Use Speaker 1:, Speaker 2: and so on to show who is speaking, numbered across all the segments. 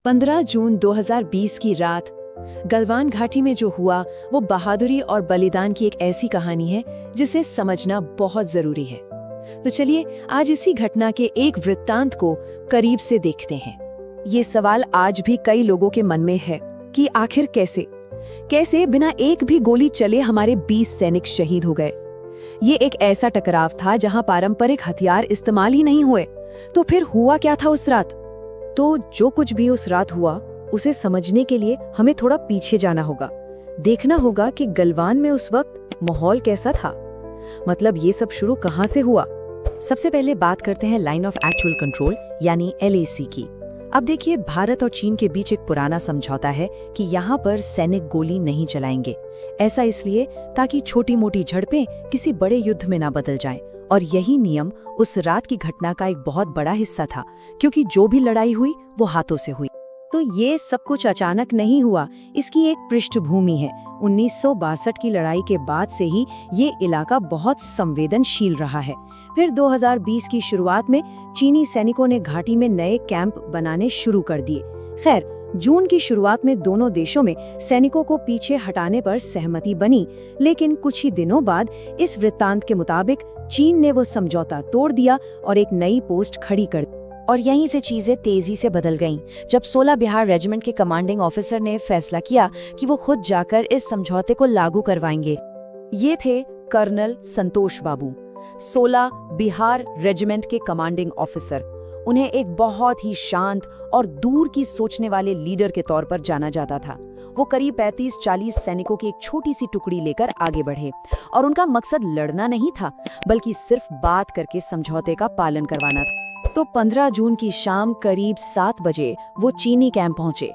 Speaker 1: 15 जून 2020 की रात गलवान घाटी में जो हुआ वो बहादुरी और बलिदान की एक ऐसी कहानी है जिसे समझना बहुत जरूरी है। तो चलिए आज इसी घटना के एक वृत्तांत को करीब से देखते हैं। ये सवाल आज भी कई लोगों के मन में है कि आखिर कैसे बिना एक भी गोली चले हमारे 20 सैनिक शहीद हो गए। ये एक ऐसा टकराव था जहां पारंपरिक हथियार इस्तेमाल ही नहीं हुए, तो फिर हुआ क्या था उस रात? तो जो कुछ भी उस रात हुआ उसे समझने के लिए हमें थोड़ा पीछे जाना होगा। देखना होगा कि गलवान में उस वक्त माहौल कैसा था, मतलब ये सब शुरू कहां से हुआ। सबसे पहले बात करते हैं लाइन ऑफ एक्चुअल कंट्रोल यानी LAC की। अब देखिए, भारत और चीन के बीच एक पुराना समझौता है कि यहाँ पर सैनिक गोली नहीं चलाएंगे। ऐसा इसलिए ताकि छोटी मोटी झड़पें किसी बड़े युद्ध में ना बदल जाएं। और यही नियम उस रात की घटना का एक बहुत बड़ा हिस्सा था, क्योंकि जो भी लड़ाई हुई वो हाथों से हुई। तो ये सब कुछ अचानक नहीं हुआ, इसकी एक पृष्ठभूमि है। 1962 की लड़ाई के बाद से ही ये इलाका बहुत संवेदनशील रहा है। फिर 2020 की शुरुआत में चीनी सैनिकों ने घाटी में नए कैंप बनाने शुरू कर दिए। खैर, जून की शुरुआत में दोनों देशों में सैनिकों को पीछे हटाने पर सहमति बनी, लेकिन कुछ ही दिनों बाद इस वृत्तांत के मुताबिक चीन ने वो समझौता तोड़ दिया और एक नई पोस्ट खड़ी कर दी। और यहीं से चीजें तेजी से बदल गईं, जब 16 बिहार रेजिमेंट के कमांडिंग ऑफिसर ने फैसला किया कि वो खुद जाकर इस समझौते को लागू करवाएंगे। ये थे कर्नल संतोष बाबू, 16 बिहार रेजिमेंट के कमांडिंग ऑफिसर। उन्हें एक बहुत ही शांत और दूर की सोचने वाले लीडर के तौर पर जाना जाता था। वो करीब 35-40 सैनिकों की एक छोटी सी टुकड़ी लेकर आगे बढ़े और उनका मकसद लड़ना नहीं था, बल्कि सिर्फ बात करके समझौते का पालन करवाना था। तो 15 जून की शाम करीब 7 बजे वो चीनी कैंप पहुंचे।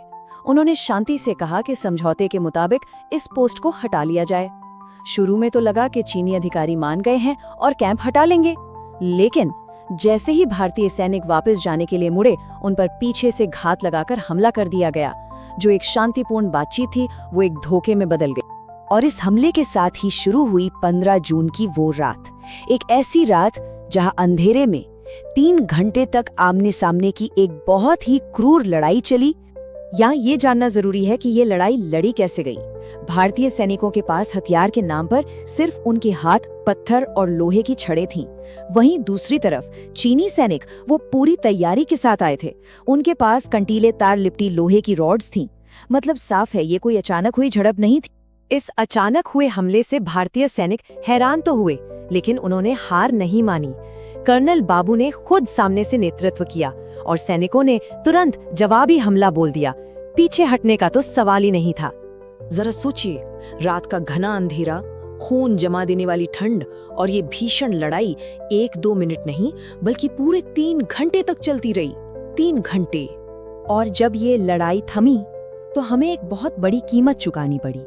Speaker 1: उन्होंने शांति से कहा कि समझौते के मुताबिक इस पोस्ट को हटा लिया जाए। शुरू में तो लगा कि चीनी अधिकारी मान गए हैं और कैंप हटा लेंगे, लेकिन जैसे ही भारतीय सैनिक वापस जाने के लिए मुड़े, उन पर पीछे से घात लगाकर हमला कर दिया गया। जो एक शांतिपूर्ण बातचीत थी वो एक धोखे में बदल गई। और इस हमले के साथ ही शुरू हुई 15 जून की वो रात, एक ऐसी रात जहां अंधेरे में 3 घंटे तक आमने सामने की एक बहुत ही क्रूर लड़ाई चली। यहाँ ये जानना जरूरी है कि ये लड़ाई लड़ी कैसे गई। भारतीय सैनिकों के पास हथियार के नाम पर सिर्फ उनके हाथ, पत्थर और लोहे की छड़ें थीं। वहीं दूसरी तरफ चीनी सैनिक वो पूरी तैयारी के साथ आए थे। उनके पास कंटीले तार लिपटी लोहे की रॉड्स थीं। मतलब साफ है, ये कोई अचानक हुई झड़प नहीं थी। इस अचानक हुए हमले से भारतीय सैनिक हैरान तो हुए, लेकिन उन्होंने हार नहीं मानी। कर्नल बाबू ने खुद सामने से नेतृत्व किया और सैनिकों ने तुरंत जवाबी हमला बोल दिया। पीछे हटने का तो सवाल ही नहीं था। जरा सोचिए, रात का घना अंधेरा, खून जमा देने वाली ठंड और ये भीषण लड़ाई 1-2 मिनट नहीं बल्कि पूरे 3 घंटे तक चलती रही। 3 घंटे। और जब ये लड़ाई थमी तो हमें एक बहुत बड़ी कीमत चुकानी पड़ी।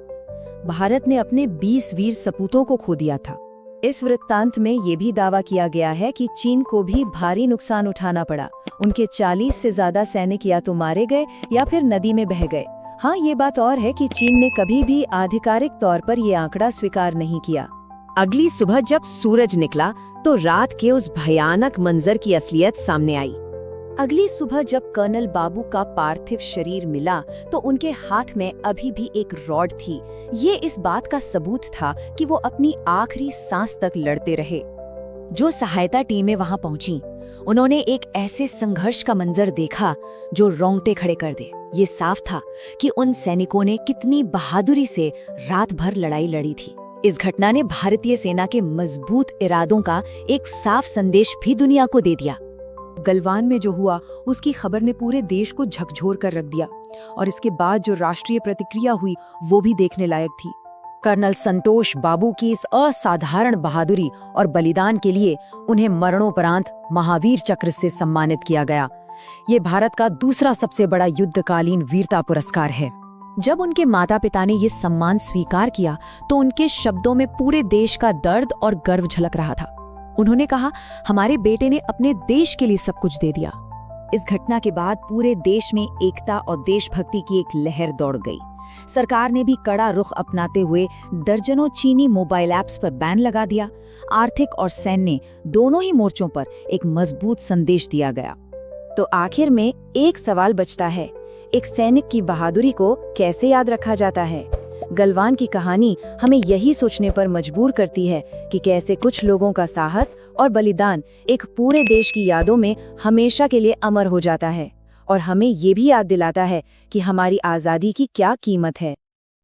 Speaker 1: भारत ने अपने 20 वीर सपूतों को खो दिया था। इस वृत्तांत में ये भी दावा किया गया है कि चीन को भी भारी नुकसान उठाना पड़ा। उनके 40 से ज्यादा सैनिक या तो मारे गए या फिर नदी में बह गए। हाँ, ये बात और है कि चीन ने कभी भी आधिकारिक तौर पर ये आंकड़ा स्वीकार नहीं किया। अगली सुबह जब सूरज निकला तो रात के उस भयानक मंजर की असलियत सामने आई। अगली सुबह जब कर्नल बाबू का पार्थिव शरीर मिला तो उनके हाथ में अभी भी एक रॉड थी। ये इस बात का सबूत था कि वो अपनी आखिरी सांस तक लड़ते रहे। जो सहायता टीमें वहां पहुंची, उन्होंने एक ऐसे संघर्ष का मंजर देखा जो रोंगटे खड़े कर दे। ये साफ था कि उन सैनिकों ने कितनी बहादुरी से रात भर लड़ाई लड़ी थी। इस घटना ने भारतीय सेना के मजबूत इरादों का एक साफ संदेश भी दुनिया को दे दिया। गलवान में जो हुआ उसकी खबर ने पूरे देश को झकझोर कर रख दिया, और इसके बाद जो राष्ट्रीय प्रतिक्रिया हुई वो भी देखने लायक थी। कर्नल संतोष बाबू की इस असाधारण बहादुरी और बलिदान के लिए उन्हें मरणोपरांत महावीर चक्र से सम्मानित किया गया। ये भारत का दूसरा सबसे बड़ा युद्धकालीन वीरता पुरस्कार है। जब उनके माता पिता ने ये सम्मान स्वीकार किया तो उनके शब्दों में पूरे देश का दर्द और गर्व झलक रहा था। उन्होंने कहा, हमारे बेटे ने अपने देश के लिए सब कुछ दे दिया। इस घटना के बाद पूरे देश में एकता और देशभक्ति की एक लहर दौड़ गई। सरकार ने भी कड़ा रुख अपनाते हुए दर्जनों चीनी मोबाइल ऐप्स पर बैन लगा दिया। आर्थिक और सैन्य दोनों ही मोर्चों पर एक मजबूत संदेश दिया गया। तो आखिर में एक सवाल बचता है,
Speaker 2: एक सैनिक की बहादुरी को कैसे याद रखा जाता है? गलवान की कहानी हमें यही सोचने पर मजबूर करती है कि कैसे कुछ लोगों का साहस और बलिदान एक पूरे देश की यादों में हमेशा के लिए अमर हो जाता है और हमें ये भी याद दिलाता है कि हमारी आज़ादी की क्या कीमत है।